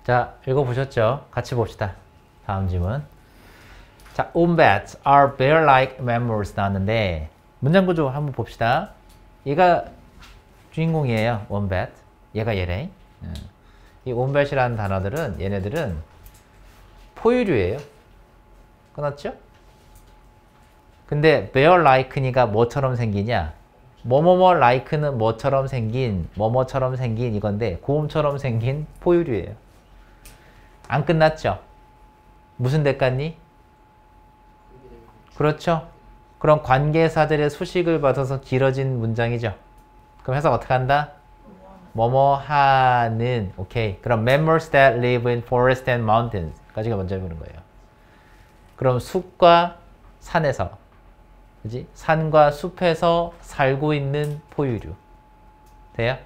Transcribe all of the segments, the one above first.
자, 읽어보셨죠? 같이 봅시다. 다음 질문. 자, wombats are bear-like mammals 나왔는데 문장 구조 한번 봅시다. 얘가 주인공이에요. wombat. 얘가 얘래. 이 wombat이라는 단어들은 얘네들은 포유류예요. 끊었죠? 근데 bear-like니까 뭐처럼 생기냐? 뭐뭐뭐 like는 뭐처럼 생긴, 뭐뭐처럼 생긴 이건데 곰처럼 생긴 포유류예요. 안 끝났죠? 무슨 대가니? 그렇죠? 그럼 관계사들의 수식을 받아서 길어진 문장이죠. 그럼 해석 어떻게 한다? 뭐뭐 하는. 오케이. 그럼 mammals that live in forests and mountains 까지가 먼저 해보는 거예요. 그럼 숲과 산에서, 그지? 산과 숲에서 살고 있는 포유류. 돼요?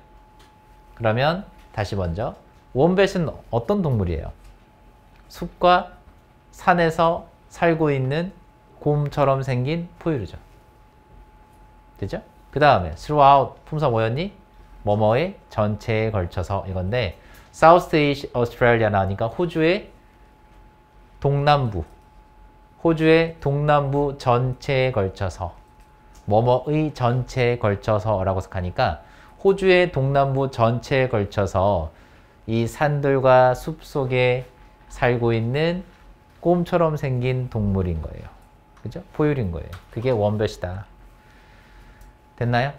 그러면 다시 먼저 wombat은 어떤 동물이에요? 숲과 산에서 살고 있는 곰처럼 생긴 포유류죠. 되죠? 그 다음에 throughout 품사 뭐였니? 뭐뭐의 전체에 걸쳐서 이건데 South East Australia 나오니까 호주의 동남부 전체에 걸쳐서 뭐뭐의 전체에 걸쳐서 라고 해석하니까 호주의 동남부 전체에 걸쳐서 이 산들과 숲 속에 살고 있는 곰처럼 생긴 동물인 거예요. 그죠? 포유류인 거예요. 그게 wombat이다. 됐나요?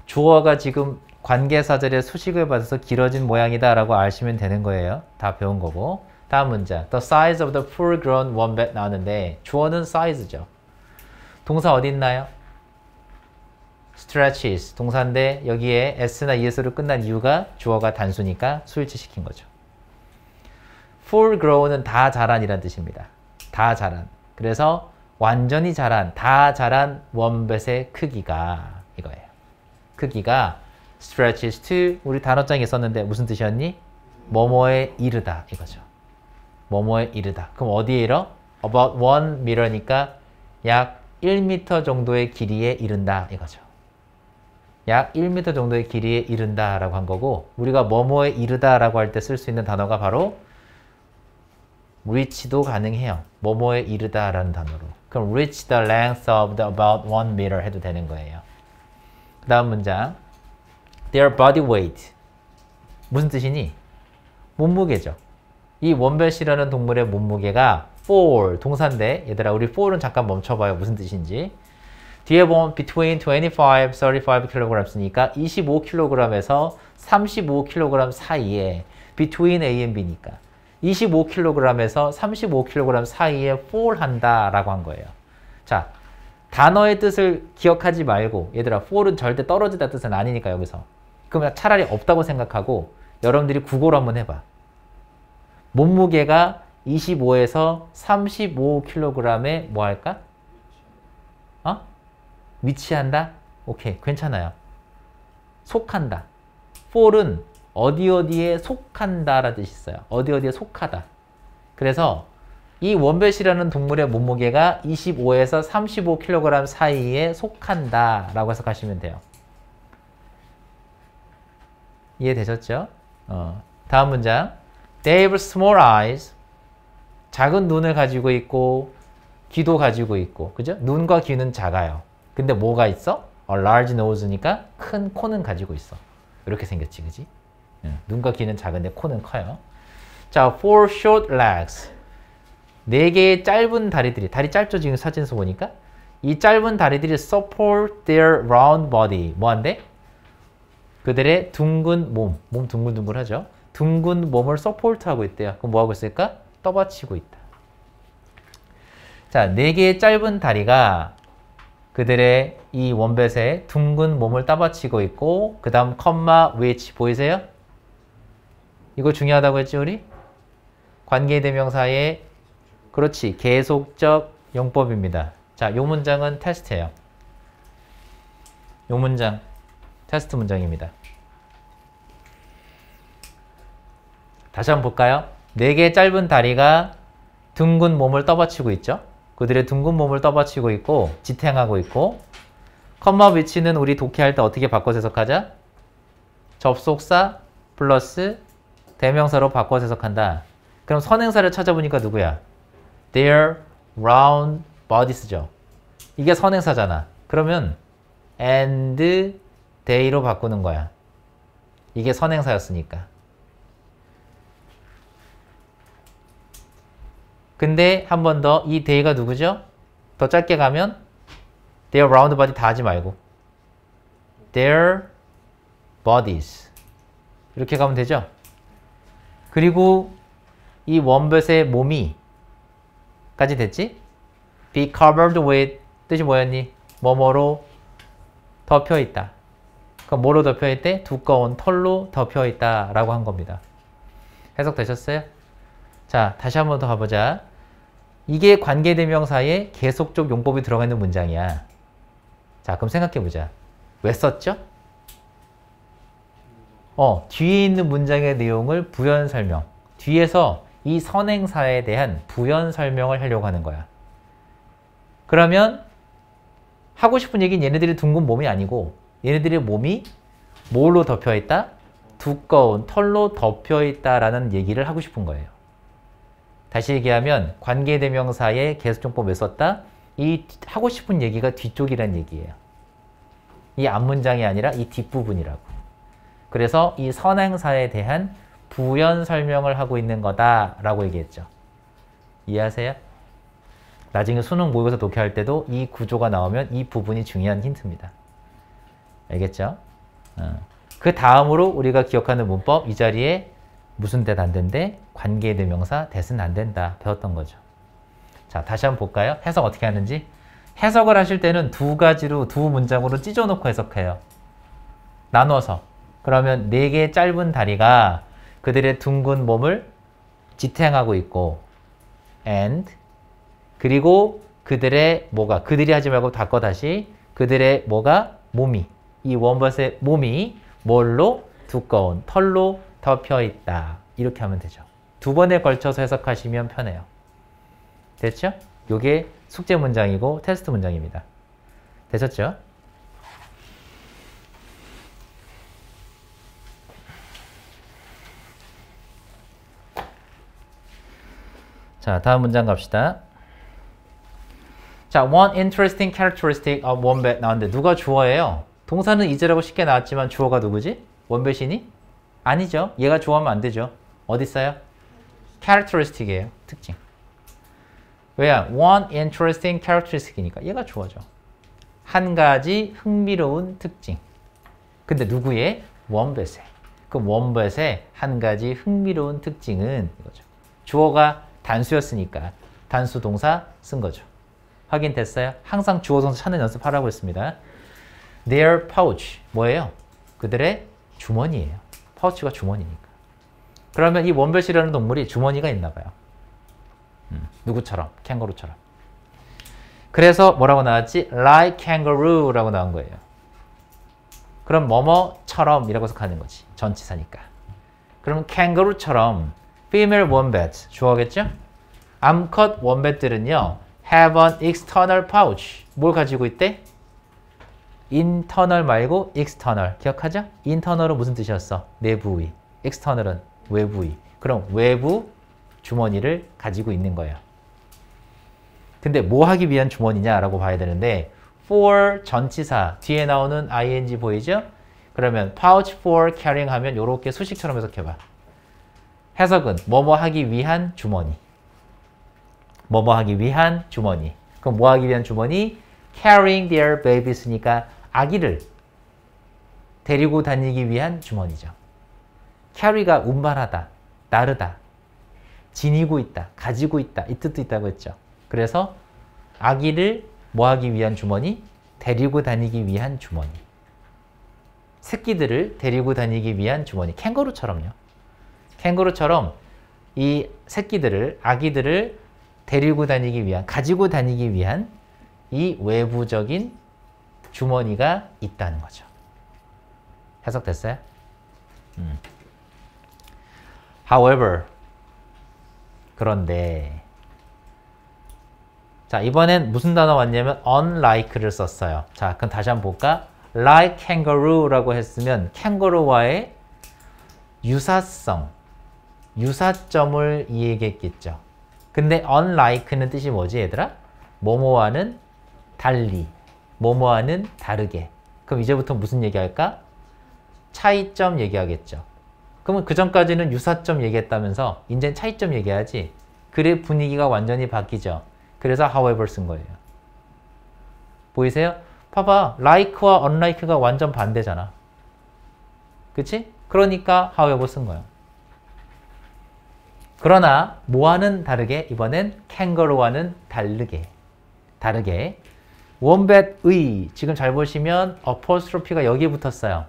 주어가 지금 관계사절의 수식을 받아서 길어진 모양이다 라고 아시면 되는 거예요. 다 배운 거고. 다음 문장. The size of the full-grown wombat 나왔는데 주어는 size죠. 동사 어디 있나요? stretches. 동사인데 여기에 s나 es로 끝난 이유가 주어가 단수니까 수일치시킨 거죠. full-grown은 다 자란이란 뜻입니다. 다 자란. 그래서 완전히 자란, 다 자란 wombat의 크기가 이거예요. 크기가 stretches to 우리 단어장에 썼는데 무슨 뜻이었니? 뭐뭐에 이르다 이거죠. 뭐뭐에 이르다. 그럼 어디에 이르? About 1 meter니까 약 1m 정도의 길이에 이른다 이거죠. 약 1m 정도의 길이에 이른다 라고 한 거고 우리가 뭐뭐에 이르다 라고 할 때 쓸 수 있는 단어가 바로 reach도 가능해요. 뭐뭐에 이르다 라는 단어로. 그럼 reach the length of the about 1 meter 해도 되는 거예요. 그 다음 문장. Their body weight. 무슨 뜻이니? 몸무게죠. 이 wombat이라는 동물의 몸무게가 4, 동사인데 얘들아 우리 4는 잠깐 멈춰봐요. 무슨 뜻인지. 뒤에 보면 between 25, 35kg 쓰니까 25kg에서 35kg 사이에 between A and B니까 25kg에서 35kg 사이에 fall 한다라고 한 거예요. 자, 단어의 뜻을 기억하지 말고 얘들아 fall은 절대 떨어지다 뜻은 아니니까 여기서 그러면 차라리 없다고 생각하고 여러분들이 국어로 한번 해봐. 몸무게가 25에서 35kg에 뭐 할까? 위치한다? 오케이, 괜찮아요. 속한다. fall은 어디 어디에 속한다 라는 뜻이 있어요. 어디 어디에 속하다. 그래서 이 wombat이라는 동물의 몸무게가 25에서 35kg 사이에 속한다 라고 해석하시면 돼요. 이해되셨죠? 다음 문장. They have small eyes. 작은 눈을 가지고 있고 귀도 가지고 있고 그죠? 눈과 귀는 작아요. 근데 뭐가 있어? large nose니까 큰 코는 가지고 있어. 이렇게 생겼지, 그지? 눈과 귀는 작은데 코는 커요. 자, four short legs. 4개의 짧은 다리들이, 다리 짧죠? 지금 사진에서 보니까. 이 짧은 다리들이 support their round body. 뭐한대? 그들의 둥근 몸 둥글둥글하죠? 둥근 몸을 support하고 있대요. 그럼 뭐하고 있을까? 떠받치고 있다. 자, 4개의 짧은 다리가 그들의 이 wombat의 둥근 몸을 따받치고 있고 그 다음 컴마 which 보이세요? 이거 중요하다고 했지 우리? 관계대명사의 그렇지 계속적 용법입니다. 자, 요 문장은 테스트예요. 요 문장 테스트 문장입니다. 다시 한번 볼까요? 4개의 짧은 다리가 둥근 몸을 떠받치고 있죠. 그들의 둥근 몸을 떠받치고 있고 지탱하고 있고 컴마 위치는 우리 독해할 때 어떻게 바꿔서 해석하자? 접속사 플러스 대명사로 바꿔서 해석한다. 그럼 선행사를 찾아보니까 누구야? Their round bodies죠. 이게 선행사잖아. 그러면 and they로 바꾸는 거야. 이게 선행사였으니까. 근데 한 번 더 이 they가 누구죠? 더 짧게 가면 their round body 다 하지 말고 their bodies 이렇게 가면 되죠? 그리고 이 원뱃의 몸이 까지 됐지? be covered with 뜻이 뭐였니? 뭐뭐로 덮여있다. 그럼 뭐로 덮여있대? 두꺼운 털로 덮여있다 라고 한 겁니다. 해석되셨어요? 자, 다시 한 번 더 가보자. 이게 관계대명사에 계속적 용법이 들어가 있는 문장이야. 자, 그럼 생각해보자. 왜 썼죠? 뒤에 있는 문장의 내용을 부연 설명. 뒤에서 이 선행사에 대한 부연 설명을 하려고 하는 거야. 그러면 하고 싶은 얘기는 얘네들이 둥근 몸이 아니고 얘네들의 몸이 뭘로 덮여있다? 두꺼운 털로 덮여있다라는 얘기를 하고 싶은 거예요. 다시 얘기하면 관계대명사에 계속적법을 썼다? 이 하고 싶은 얘기가 뒤쪽이란 얘기예요. 이 앞문장이 아니라 이 뒷부분이라고. 그래서 이 선행사에 대한 부연 설명을 하고 있는 거다라고 얘기했죠. 이해하세요? 나중에 수능 모의고사 독해할 때도 이 구조가 나오면 이 부분이 중요한 힌트입니다. 알겠죠? 그 다음으로 우리가 기억하는 문법, 이 자리에 무슨 대 안 된대? 관계대명사 대는 안 된다. 배웠던 거죠. 자, 다시 한번 볼까요? 해석 어떻게 하는지. 해석을 하실 때는 두 가지로, 두 문장으로 찢어놓고 해석해요. 나눠서. 그러면 4개의 짧은 다리가 그들의 둥근 몸을 지탱하고 있고 and 그리고 그들의 뭐가 그들이 하지 말고 바꿔 다시 그들의 뭐가 몸이 이 원벗의 몸이 뭘로 두꺼운 털로 덮여 있다. 이렇게 하면 되죠. 두 번에 걸쳐서 해석하시면 편해요. 됐죠? 요게 숙제 문장이고 테스트 문장입니다. 되셨죠? 자, 다음 문장 갑시다. 자, one interesting characteristic of wombat 나왔는데 누가 주어예요? 동사는 is라고 쉽게 나왔지만 주어가 누구지? 원뱃이니? 아니죠. 얘가 주어하면 안 되죠. 어디 있어요? characteristic이에요. 특징. 왜야? one interesting characteristic이니까 얘가 주어죠. 한 가지 흥미로운 특징. 근데 누구의? 원뱃의. 그럼 원뱃의 한 가지 흥미로운 특징은 이거죠. 주어가 단수였으니까 단수 동사 쓴 거죠. 확인됐어요? 항상 주어 동사 찾는 연습하라고 했습니다. Their pouch 뭐예요? 그들의 주머니예요. 파우치가 주머니니까. 그러면 이 원뱃이라는 동물이 주머니가 있나 봐요. 누구처럼? 캥거루처럼. 그래서 뭐라고 나왔지? Like kangaroo라고 나온 거예요. 그럼 뭐뭐처럼 이라고 해석하는 거지. 전치사니까. 그럼 캥거루처럼 female wombat 주어겠죠? 암컷 원뱃들은요 have an external pouch 뭘 가지고 있대? internal 말고 external 기억하죠? internal은 무슨 뜻이었어? 내부의. external은 외부의. 그럼 외부 주머니를 가지고 있는 거예요. 근데 뭐 하기 위한 주머니냐라고 봐야 되는데 for 전치사 뒤에 나오는 ing 보이죠? 그러면 pouch for carrying 하면 이렇게 수식처럼 해석해봐. 해석은 뭐뭐 하기 위한 주머니. 뭐뭐 하기 위한 주머니. 그럼 뭐 하기 위한 주머니? carrying their babies니까 아기를 데리고 다니기 위한 주머니죠. carry가 운반하다, 나르다, 지니고 있다, 가지고 있다 이 뜻도 있다고 했죠. 그래서 아기를 뭐 하기 위한 주머니? 데리고 다니기 위한 주머니. 새끼들을 데리고 다니기 위한 주머니. 캥거루처럼요. 캥거루처럼 이 새끼들을, 아기들을 데리고 다니기 위한, 가지고 다니기 위한 이 외부적인 주머니가 있다는 거죠. 해석됐어요? However, 그런데 자, 이번엔 무슨 단어 왔냐면 unlike를 썼어요. 자, 그럼 다시 한번 볼까? Like kangaroo라고 했으면 캥거루와의 유사성, 유사점을 얘기했겠죠. 근데 unlike는 뜻이 뭐지 얘들아? 뭐뭐와는 달리, 뭐뭐와는 다르게. 그럼 이제부터 무슨 얘기할까? 차이점 얘기하겠죠. 그러면 그 전까지는 유사점 얘기했다면서 이제는 차이점 얘기하지. 글의 분위기가 완전히 바뀌죠. 그래서 however 쓴 거예요. 보이세요? 봐봐. like와 unlike가 완전 반대잖아. 그치? 그러니까 however 쓴 거야. 그러나 뭐와는 다르게 이번엔 kangaroo와는 다르게 wombat의 지금 잘 보시면 apostrophe가 여기에 붙었어요.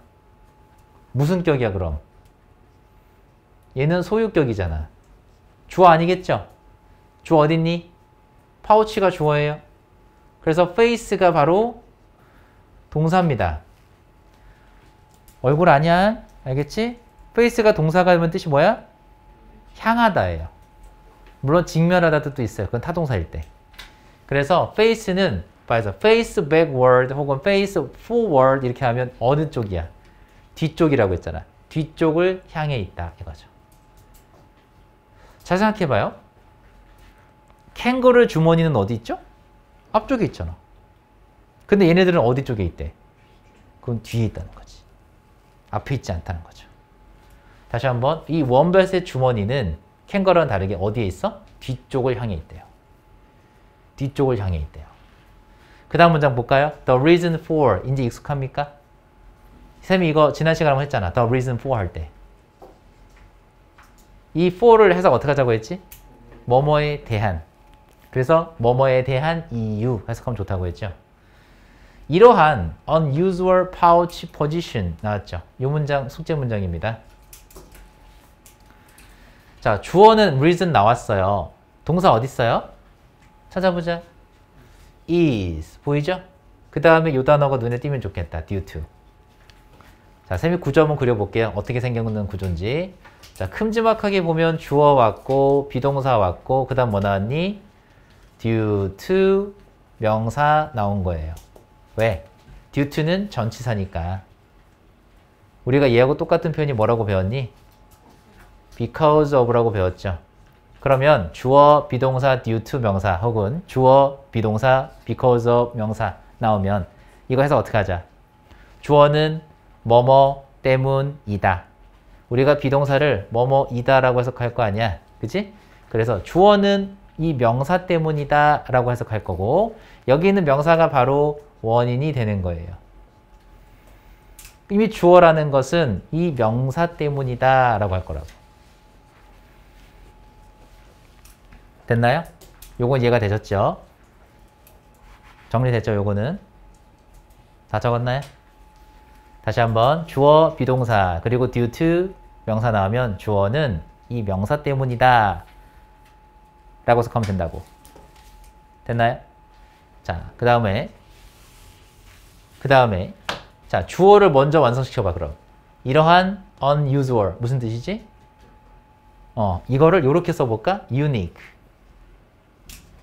무슨 격이야 그럼? 얘는 소유격이잖아. 주어 아니겠죠? 주어 어딨니? 파우치가 주어예요. 그래서 face가 바로 동사입니다. 얼굴 아니야? 알겠지? face가 동사가 되면 뜻이 뭐야? 향하다예요. 물론 직면하다 뜻도 있어요. 그건 타동사일 때. 그래서 face는 봐서 face backward 혹은 face forward 이렇게 하면 어느 쪽이야? 뒤쪽이라고 했잖아. 뒤쪽을 향해 있다 이거죠. 잘 생각해봐요. 캥거루 주머니는 어디 있죠? 앞쪽에 있잖아. 근데 얘네들은 어디 쪽에 있대? 그건 뒤에 있다는 거지. 앞에 있지 않다는 거죠. 다시 한번 이 원뱃의 주머니는 캥거루와는 다르게 어디에 있어? 뒤쪽을 향해 있대요. 뒤쪽을 향해 있대요. 그 다음 문장 볼까요? The reason for 이제 익숙합니까? 쌤이 이거 지난 시간에 한번 했잖아. The reason for 할 때. 이 for를 해석 어떻게 하자고 했지? 뭐뭐에 대한. 그래서 뭐뭐에 대한 이유 해석하면 좋다고 했죠. 이러한 unusual pouch position 나왔죠. 이 문장 숙제 문장입니다. 자, 주어는 reason 나왔어요. 동사 어디 있어요? 찾아보자. is 보이죠? 그 다음에 이 단어가 눈에 띄면 좋겠다. due to. 자, 쌤이 구조 한번 그려볼게요. 어떻게 생겼는 구조인지. 자, 큼지막하게 보면 주어 왔고 비동사 왔고 그 다음 뭐 나왔니? due to 명사 나온 거예요. 왜? due to는 전치사니까. 우리가 얘하고 똑같은 표현이 뭐라고 배웠니? because of라고 배웠죠. 그러면 주어 비동사 due to 명사 혹은 주어 비동사 because of 명사 나오면 이거 해서 어떻게 하자? 주어는 뭐뭐 때문이다. 우리가 비동사를 뭐뭐이다 라고 해석할 거 아니야. 그치? 그래서 주어는 이 명사 때문이다 라고 해석할 거고 여기 있는 명사가 바로 원인이 되는 거예요. 이미 주어라는 것은 이 명사 때문이다 라고 할 거라고. 됐나요? 요건 이해가 되셨죠? 정리됐죠? 요거는 다 적었나요? 다시 한번 주어, 비동사, 그리고 due to 명사 나오면 주어는 이 명사 때문이다 라고 해석하면 된다고. 됐나요? 자, 그 다음에 자, 주어를 먼저 완성시켜봐 그럼. 이러한 unusual 무슨 뜻이지? 이거를 이렇게 써볼까? unique.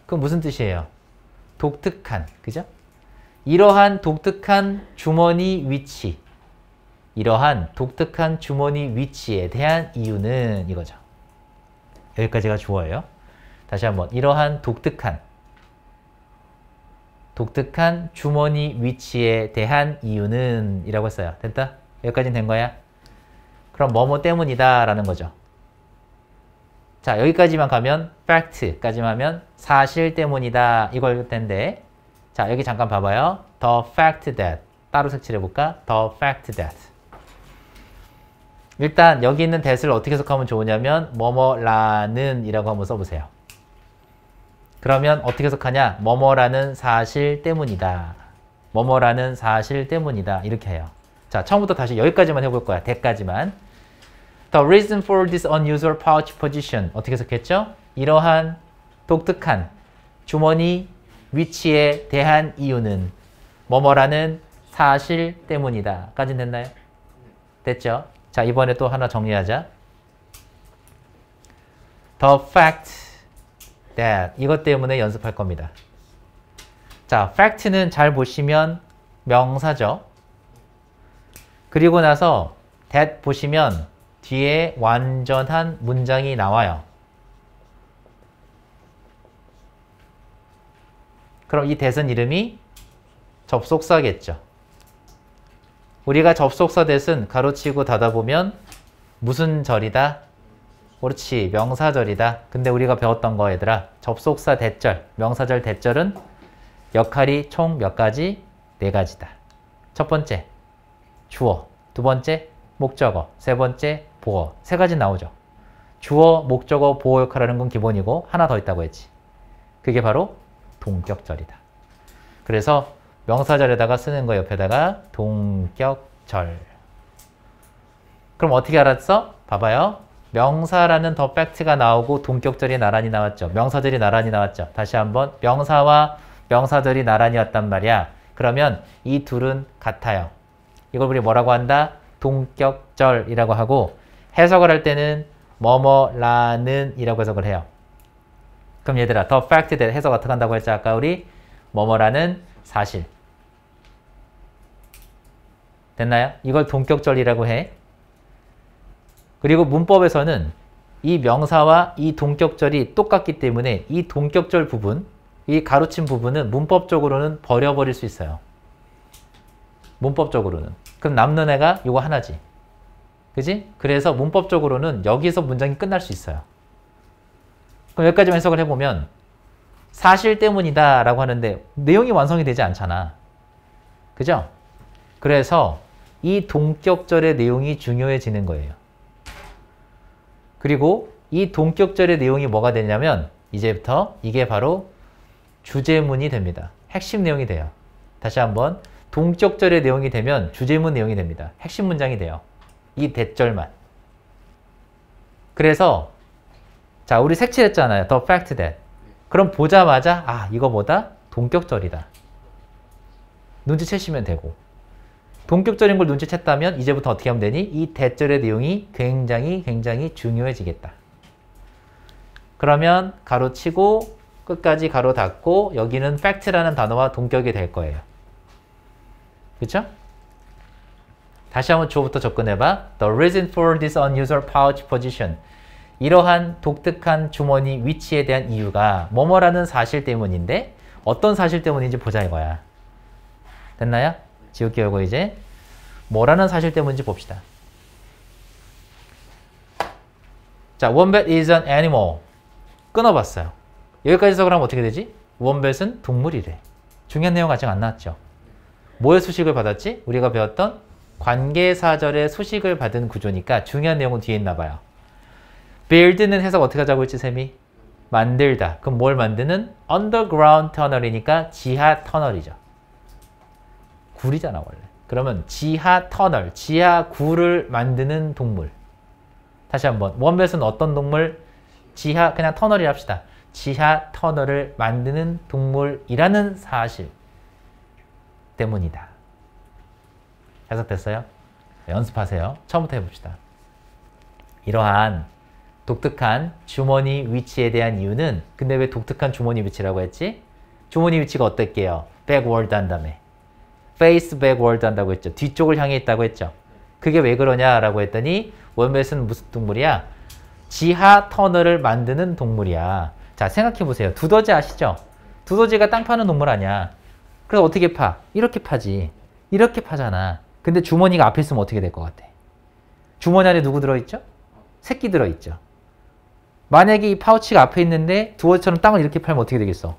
그럼 무슨 뜻이에요? 독특한, 그죠? 이러한 독특한 주머니 위치. 이러한 독특한 주머니 위치에 대한 이유는 이거죠. 여기까지가 주어예요. 다시 한번 이러한 독특한 주머니 위치에 대한 이유는 이라고 했어요. 됐다? 여기까지는 된 거야? 그럼 뭐뭐 때문이다 라는 거죠. 자, 여기까지만 가면 fact까지만 하면 사실 때문이다 이걸 텐데 자, 여기 잠깐 봐봐요. The fact that 따로 색칠해볼까? The fact that 일단 여기 있는 that을 어떻게 해석하면 좋으냐면 뭐뭐라는 이라고 한번 써보세요. 그러면 어떻게 해석하냐? 뭐뭐라는 사실 때문이다. 뭐뭐라는 사실 때문이다. 이렇게 해요. 자, 처음부터 다시 여기까지만 해볼 거야. that까지만. The reason for this unusual pouch position 어떻게 해석했죠? 이러한 독특한 주머니 위치에 대한 이유는 뭐뭐라는 사실 때문이다. 까진 됐나요? 됐죠? 자, 이번에 또 하나 정리하자. The fact that 이것 때문에 연습할 겁니다. 자, fact는 잘 보시면 명사죠. 그리고 나서 that 보시면 뒤에 완전한 문장이 나와요. 그럼 이 that은 이름이 접속사겠죠. 우리가 접속사 that은 가로치고 닫아보면 무슨 절이다? 그렇지, 명사절이다. 근데 우리가 배웠던 거 얘들아, 접속사 대절, 명사절 대절은 역할이 총 몇 가지? 네 가지다. 첫 번째, 주어. 두 번째, 목적어. 세 번째, 보어. 세 가지 나오죠. 주어, 목적어, 보어 역할하는 건 기본이고 하나 더 있다고 했지. 그게 바로 동격절이다. 그래서 명사절에다가 쓰는 거 옆에다가 동격절. 그럼 어떻게 알았어? 봐봐요. 명사라는 더 팩트가 나오고 동격절이 나란히 나왔죠. 명사절이 나란히 나왔죠. 다시 한번 명사와 명사절이 나란히 왔단 말이야. 그러면 이 둘은 같아요. 이걸 우리 뭐라고 한다? 동격절이라고 하고 해석을 할 때는 뭐뭐라는 이라고 해석을 해요. 그럼 얘들아, 더 팩트 대 해석 어떻게 한다고 했죠? 아까 우리 뭐뭐라는 사실. 됐나요? 이걸 동격절이라고 해. 그리고 문법에서는 이 명사와 이 동격절이 똑같기 때문에 이 동격절 부분, 이 가로친 부분은 문법적으로는 버려버릴 수 있어요. 문법적으로는. 그럼 남는 애가 이거 하나지. 그지? 그래서 문법적으로는 여기서 문장이 끝날 수 있어요. 그럼 여기까지만 해석을 해보면 사실 때문이다 라고 하는데 내용이 완성이 되지 않잖아. 그죠? 그래서 이 동격절의 내용이 중요해지는 거예요. 그리고 이 동격절의 내용이 뭐가 되냐면 이제부터 이게 바로 주제문이 됩니다. 핵심 내용이 돼요. 다시 한번 동격절의 내용이 되면 주제문 내용이 됩니다. 핵심 문장이 돼요. 이 대절만. 그래서 자, 우리 색칠했잖아요. The fact that. 그럼 보자마자 아, 이거 뭐다? 동격절이다. 눈치채시면 되고. 동격절인 걸 눈치챘다면 이제부터 어떻게 하면 되니? 이 대절의 내용이 굉장히 중요해지겠다. 그러면 가로치고 끝까지 가로 닫고 여기는 fact라는 단어와 동격이 될 거예요. 그렇죠? 다시 한번 주어부터 접근해봐. The reason for this unusual pouch position. 이러한 독특한 주머니 위치에 대한 이유가 뭐뭐라는 사실 때문인데 어떤 사실 때문인지 보자 이거야. 됐나요? 지울게요. 이거 이제 뭐라는 사실 때문인지 봅시다. 자, wombat is an animal. 끊어봤어요. 여기까지 해석을 하면 어떻게 되지? wombat은 동물이래. 중요한 내용 아직 안 나왔죠. 뭐의 수식을 받았지? 우리가 배웠던 관계사절의 수식을 받은 구조니까 중요한 내용은 뒤에 있나 봐요. build는 해석 어떻게 하자고 했지, 쌤이? 만들다. 그럼 뭘 만드는? underground 터널이니까 지하 터널이죠. 굴이잖아, 원래. 그러면 지하 터널, 지하 굴을 만드는 동물. 다시 한번. 원뱃은 어떤 동물? 지하, 그냥 터널이 합시다. 지하 터널을 만드는 동물이라는 사실 때문이다. 해석됐어요? 연습하세요. 처음부터 해봅시다. 이러한 독특한 주머니 위치에 대한 이유는 근데 왜 독특한 주머니 위치라고 했지? 주머니 위치가 어떨게요? backward 한 다음에 face backward 한다고 했죠. 뒤쪽을 향해 있다고 했죠. 그게 왜 그러냐라고 했더니 원뱃은 무슨 동물이야? 지하 터널을 만드는 동물이야. 자, 생각해보세요. 두더지 아시죠? 두더지가 땅 파는 동물 아니야. 그래서 어떻게 파? 이렇게 파지. 이렇게 파잖아. 근데 주머니가 앞에 있으면 어떻게 될 것 같아? 주머니 안에 누구 들어있죠? 새끼 들어있죠. 만약에 이 파우치가 앞에 있는데 두더지처럼 땅을 이렇게 팔면 어떻게 되겠어?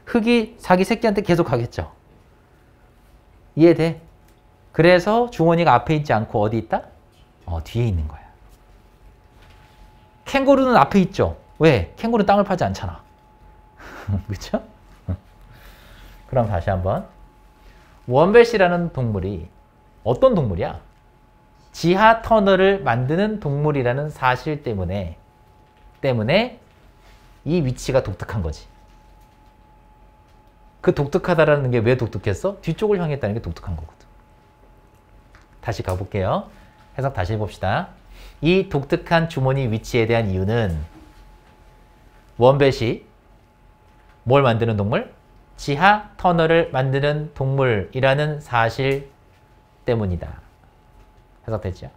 흙이 자기 새끼한테 계속 가겠죠. 이해돼? 그래서 주머니가 앞에 있지 않고 어디 있다? 뒤에 있는 거야. 캥거루는 앞에 있죠. 왜? 캥거루는 땅을 파지 않잖아. 그렇죠? 그럼 다시 한번. 원뱃이라는 동물이 어떤 동물이야? 지하 터널을 만드는 동물이라는 사실 때문에 이 위치가 독특한 거지. 그 독특하다라는 게 왜 독특했어? 뒤쪽을 향했다는 게 독특한 거거든. 다시 가볼게요. 해석 다시 해봅시다. 이 독특한 주머니 위치에 대한 이유는 원뱃이 뭘 만드는 동물? 지하 터널을 만드는 동물이라는 사실 때문이다. 해석됐죠?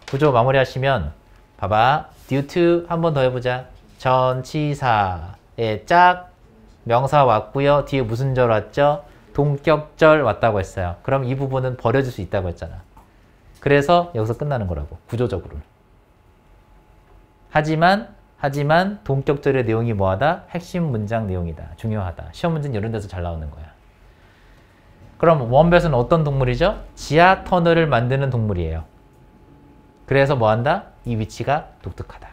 구조 마무리하시면 봐봐. due to 한 번 더 해보자. 전치사의 짝 명사 왔고요. 뒤에 무슨 절 왔죠? 동격절 왔다고 했어요. 그럼 이 부분은 버려질 수 있다고 했잖아. 그래서 여기서 끝나는 거라고. 구조적으로. 하지만 동격절의 내용이 뭐하다? 핵심 문장 내용이다. 중요하다. 시험 문제는 이런 데서 잘 나오는 거야. 그럼 원뱃은 어떤 동물이죠? 지하 터널을 만드는 동물이에요. 그래서 뭐한다? 이 위치가 독특하다.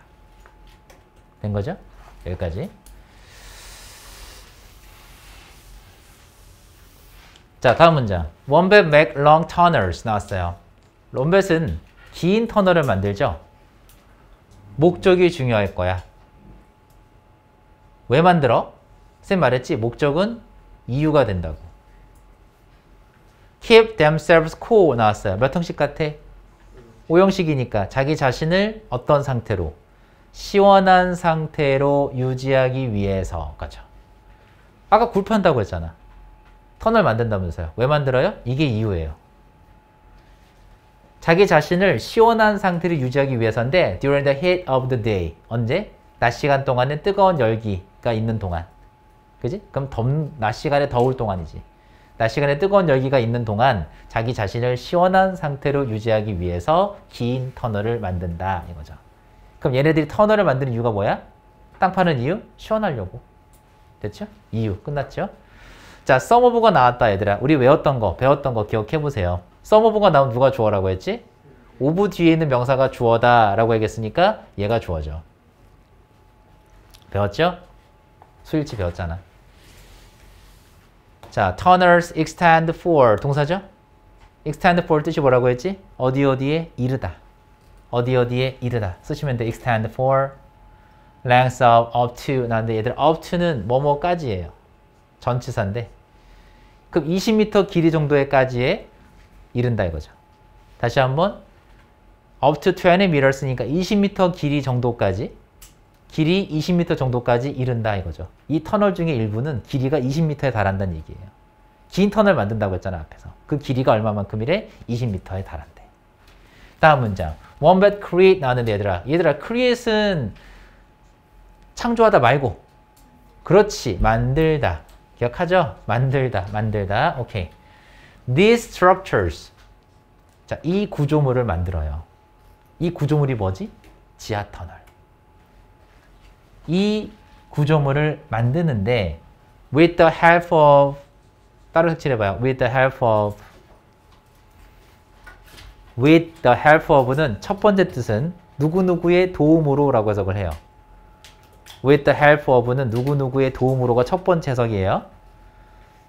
된 거죠? 여기까지. 자, 다음 문장. 원뱃 make long tunnels 나왔어요. 원뱃은 긴 터널을 만들죠? 목적이 중요할 거야. 왜 만들어? 쌤 말했지? 목적은 이유가 된다고. keep themselves cool 나왔어요. 몇 형식 같아? 5형식이니까 자기 자신을 어떤 상태로? 시원한 상태로 유지하기 위해서. 그죠? 아까 굴판다고 했잖아. 터널 만든다면서요. 왜 만들어요? 이게 이유예요. 자기 자신을 시원한 상태로 유지하기 위해서인데 during the heat of the day. 언제? 낮 시간 동안에 뜨거운 열기가 있는 동안. 그지? 그럼 낮 시간에 더울 동안이지. 낮 시간에 뜨거운 열기가 있는 동안 자기 자신을 시원한 상태로 유지하기 위해서 긴 터널을 만든다 이거죠. 그럼 얘네들이 터널을 만드는 이유가 뭐야? 땅 파는 이유? 시원하려고. 됐죠? 이유 끝났죠? 자, 서머브가 나왔다 얘들아. 우리 배웠던 거 기억해보세요. 서머브가 나오면 누가 주어라고 했지? 오브 뒤에 있는 명사가 주어다 라고 얘기했으니까 얘가 주어죠. 배웠죠? 수일치 배웠잖아. 자, tunnels extend for 동사죠? extend for 뜻이 뭐라고 했지? 어디에 이르다. 어디에 이르다. 쓰시면 돼. extend for length of up to 나는데 얘들 up to는 뭐뭐까지예요. 전치사인데 그럼 20m 길이 정도에까지에 이른다 이거죠. 다시 한번 up to 20m 쓰니까 20m 길이 정도까지 길이 20m 정도까지 이른다 이거죠. 이 터널 중에 일부는 길이가 20m에 달한다는 얘기예요. 긴 터널 만든다고 했잖아 앞에서. 그 길이가 얼마만큼이래? 20m에 달한대. 다음 문장. wombat create 나왔는데 얘들아 create은 창조하다 말고 그렇지 만들다. 기억하죠? 만들다. 오케이. These structures. 자, 이 구조물을 만들어요. 이 구조물이 뭐지? 지하 터널. 이 구조물을 만드는데 with the help of 따로 색칠해봐요. with the help of는 첫 번째 뜻은 누구누구의 도움으로 라고 해석을 해요. with the help of는 누구누구의 도움으로가 첫 번째 해석이에요.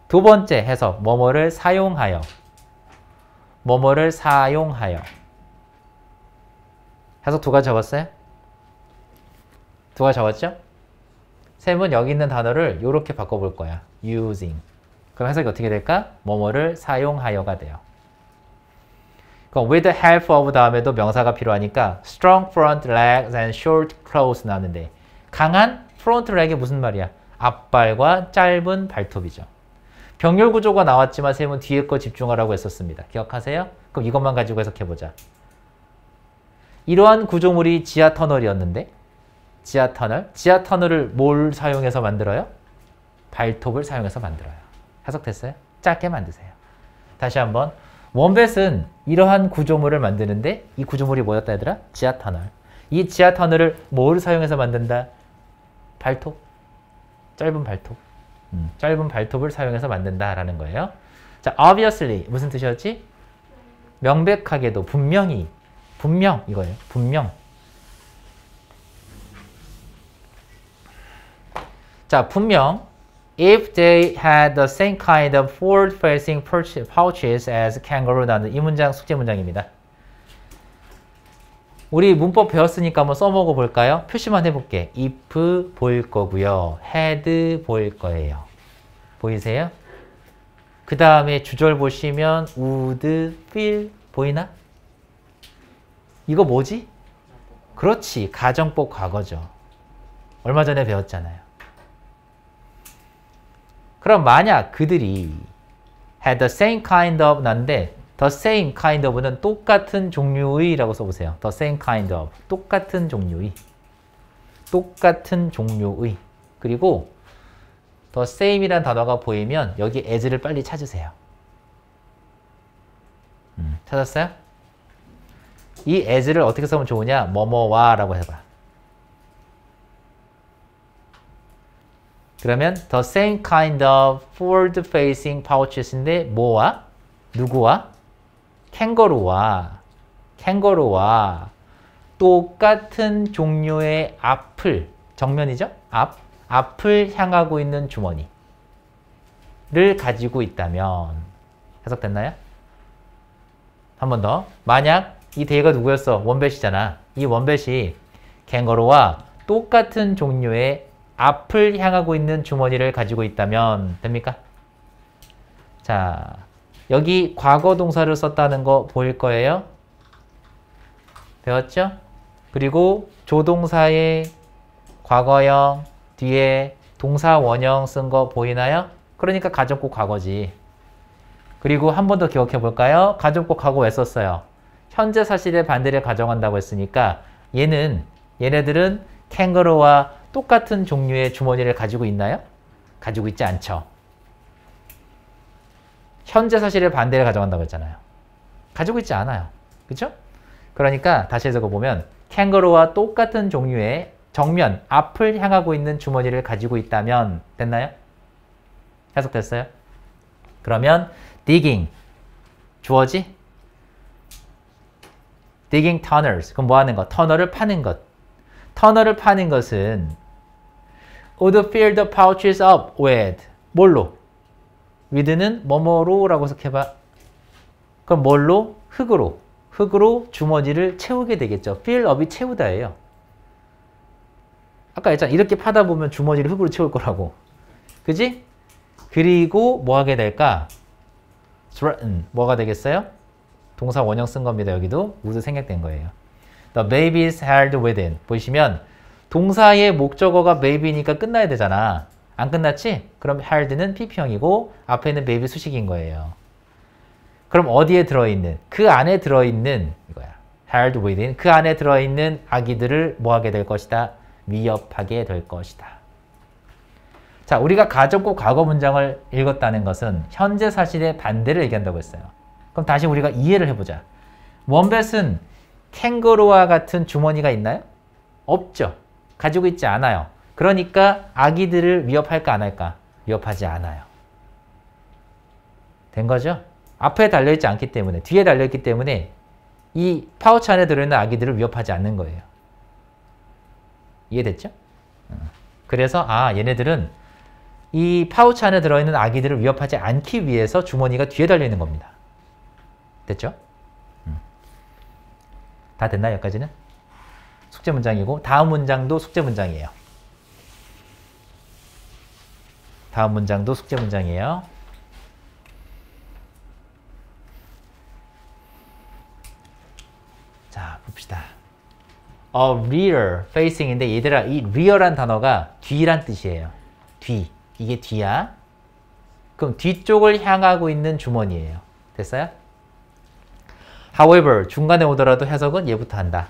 두 번째 해석, 뭐뭐를 사용하여. 해석 두 가지 적었어요? 두 가지 적었죠? 쌤은 여기 있는 단어를 이렇게 바꿔볼 거야. using. 그럼 해석이 어떻게 될까? 뭐뭐를 사용하여가 돼요. 그럼 with the help of 다음에도 명사가 필요하니까 strong front legs and short claws 나왔는데 강한 front leg이 무슨 말이야? 앞발과 짧은 발톱이죠. 병렬 구조가 나왔지만 쌤은 뒤에 거 집중하라고 했었습니다. 기억하세요? 그럼 이것만 가지고 해석해보자. 이러한 구조물이 지하 터널이었는데 지하 터널을 뭘 사용해서 만들어요? 발톱을 사용해서 만들어요. 해석됐어요? 짧게 만드세요. 다시 한번. 원뱃은 이러한 구조물을 만드는데 이 구조물이 뭐였다 얘들아? 지하 터널. 이 지하 터널을 뭘 사용해서 만든다? 발톱. 짧은 발톱. 짧은 발톱을 사용해서 만든다라는 거예요. 자, obviously 무슨 뜻이었지? 명백하게도 분명 이거예요. 분명. 자, 분명 if they had the same kind of forward-facing pouches as kangaroo 나는 이 문장 숙제 문장입니다. 우리 문법 배웠으니까 한번 써먹어 볼까요? 표시만 해볼게. if 보일 거고요. had 보일 거예요. 보이세요? 그 다음에 주절 보시면 would, feel 보이나? 이거 뭐지? 그렇지. 가정법 과거죠. 얼마 전에 배웠잖아요. 그럼 만약 그들이 had the same kind of 난데 The same kind of는 똑같은 종류의 라고 써보세요. The same kind of. 똑같은 종류의. 똑같은 종류의. 그리고 the same이란 단어가 보이면 여기 as를 빨리 찾으세요. 찾았어요? 이 as를 어떻게 쓰면 좋으냐? 뭐뭐와 라고 해봐. 그러면 the same kind of forward-facing pouches인데 뭐와? 누구와? 캥거루와 똑같은 종류의 앞을, 정면이죠? 앞을 향하고 있는 주머니를 가지고 있다면 해석됐나요? 한 번 더. 만약 이 대가 누구였어? 원뱃이잖아. 이 원뱃이 캥거루와 똑같은 종류의 앞을 향하고 있는 주머니를 가지고 있다면 됩니까? 자, 여기 과거 동사를 썼다는 거 보일 거예요. 배웠죠? 그리고 조동사의 과거형 뒤에 동사 원형 쓴 거 보이나요? 그러니까 가정법 과거지. 그리고 한 번 더 기억해 볼까요? 가정법 과거 왜 썼어요? 현재 사실의 반대를 가정한다고 했으니까 얘네들은 캥거루와 똑같은 종류의 주머니를 가지고 있나요? 가지고 있지 않죠. 현재 사실의 반대를 가정한다고 했잖아요. 가지고 있지 않아요. 그렇죠? 그러니까 다시 해석을 보면 캥거루와 똑같은 종류의 정면, 앞을 향하고 있는 주머니를 가지고 있다면 됐나요? 해석됐어요? 그러면 digging, 주어지? digging tunnels, 그럼 뭐 하는 것? 터널을 파는 것. 터널을 파는 것은 would fill the pouches up with 뭘로? with는 뭐뭐로 라고 해석해봐. 그럼 뭘로? 흙으로 주머니를 채우게 되겠죠. fill up이 채우다예요. 아까 했잖아. 이렇게 파다 보면 주머니를 흙으로 채울 거라고. 그지? 그리고 뭐 하게 될까? threaten, 뭐가 되겠어요? 동사 원형 쓴 겁니다. 여기도 would 생략된 거예요. The baby is held within. 보시면 동사의 목적어가 baby니까 끝나야 되잖아. 안 끝났지? 그럼 held는 pp형이고 앞에는 baby 수식인 거예요. 그럼 어디에 들어있는? 그 안에 들어있는 이거야. held within. 그 안에 들어있는 아기들을 뭐 하게 될 것이다? 위협하게 될 것이다. 자, 우리가 가정법 과거 문장을 읽었다는 것은 현재 사실의 반대를 얘기한다고 했어요. 그럼 다시 우리가 이해를 해보자. 원뱃은 캥거루와 같은 주머니가 있나요? 없죠. 가지고 있지 않아요. 그러니까 아기들을 위협할까 안 할까? 위협하지 않아요. 된 거죠? 앞에 달려있지 않기 때문에, 뒤에 달려있기 때문에 이 파우치 안에 들어있는 아기들을 위협하지 않는 거예요. 이해됐죠? 그래서 얘네들은 이 파우치 안에 들어있는 아기들을 위협하지 않기 위해서 주머니가 뒤에 달려있는 겁니다. 됐죠? 다 됐나요? 여기까지는? 숙제 문장이고 다음 문장도 숙제 문장이에요. 다음 문장도 숙제 문장이에요. 자, 봅시다. rear, facing인데 얘들아, 이 rear란 단어가 뒤란 뜻이에요. 뒤. 이게 뒤야. 그럼 뒤쪽을 향하고 있는 주머니예요. 됐어요? However, 중간에 오더라도 해석은 얘부터 한다.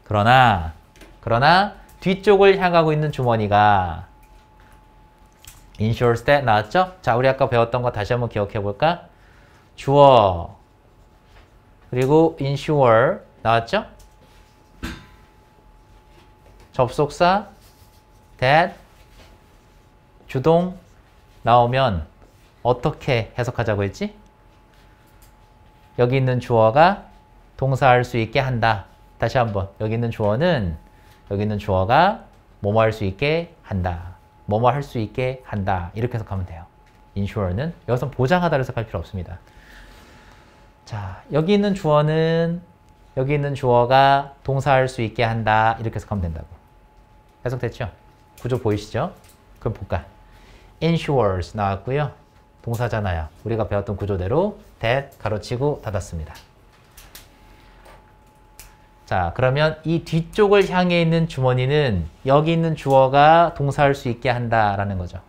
그러나 뒤쪽을 향하고 있는 주머니가 ensures that 나왔죠? 자, 우리 아까 배웠던 거 다시 한번 기억해 볼까? 주어 그리고 ensure 나왔죠? 접속사 that 주동 나오면 어떻게 해석하자고 했지? 여기 있는 주어가 동사할 수 있게 한다. 다시 한번 여기 있는 주어가 뭐뭐 할 수 있게 한다. 뭐뭐 할 수 있게 한다. 이렇게 해석하면 돼요. ensure는 여기서 보장하다를 해석할 필요 없습니다. 자, 여기 있는 주어가 동사할 수 있게 한다. 이렇게 해석하면 된다고. 해석됐죠? 구조 보이시죠? 그럼 볼까? ensures 나왔고요. 동사잖아요. 우리가 배웠던 구조대로 that 가로치고 닫았습니다. 자, 그러면 이 뒤쪽을 향해 있는 주머니는 여기 있는 주어가 동사할 수 있게 한다라는 거죠.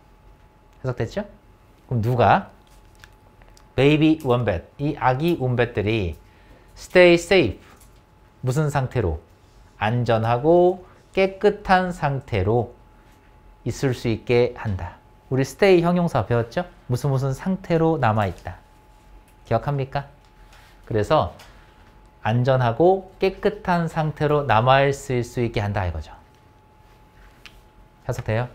해석됐죠? 그럼 누가? baby wombat, 이 아기 wombat들이 stay safe, 무슨 상태로? 안전하고 깨끗한 상태로 있을 수 있게 한다. 우리 stay 형용사 배웠죠? 무슨 상태로 남아있다. 기억합니까? 그래서 안전하고 깨끗한 상태로 남아있을 수 있게 한다 이거죠. 해석돼요?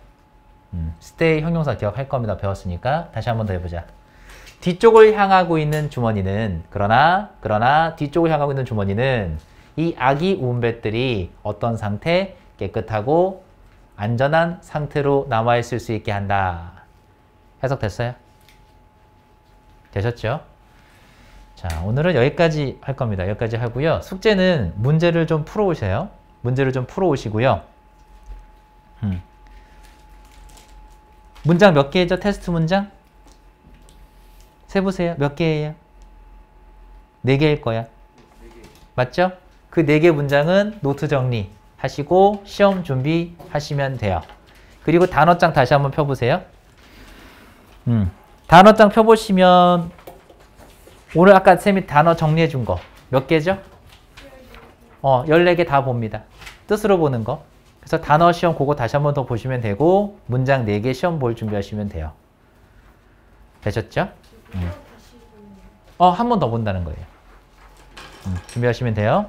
stay 형용사 기억할 겁니다. 배웠으니까 다시 한 번 더 해보자. 뒤쪽을 향하고 있는 주머니는 그러나 뒤쪽을 향하고 있는 주머니는 이 아기 wombat들이 어떤 상태? 깨끗하고 안전한 상태로 남아있을 수 있게 한다. 해석됐어요? 되셨죠? 자, 오늘은 여기까지 할 겁니다. 여기까지 하고요. 숙제는 문제를 좀 풀어오세요. 문제를 좀 풀어오시고요. 문장 몇 개죠? 테스트 문장? 세보세요. 몇 개예요? 4개일 거야. 맞죠? 그 4개 문장은 노트 정리하시고 시험 준비하시면 돼요. 그리고 단어장 다시 한번 펴보세요. 단어장 펴보시면 오늘 아까 쌤이 단어 정리해 준 거 몇 개죠? 14개 다 봅니다. 뜻으로 보는 거. 그래서 단어 시험 그거 다시 한번 더 보시면 되고 문장 4개 시험 볼 준비하시면 돼요. 되셨죠? 한 번 더 본다는 거예요. 준비하시면 돼요.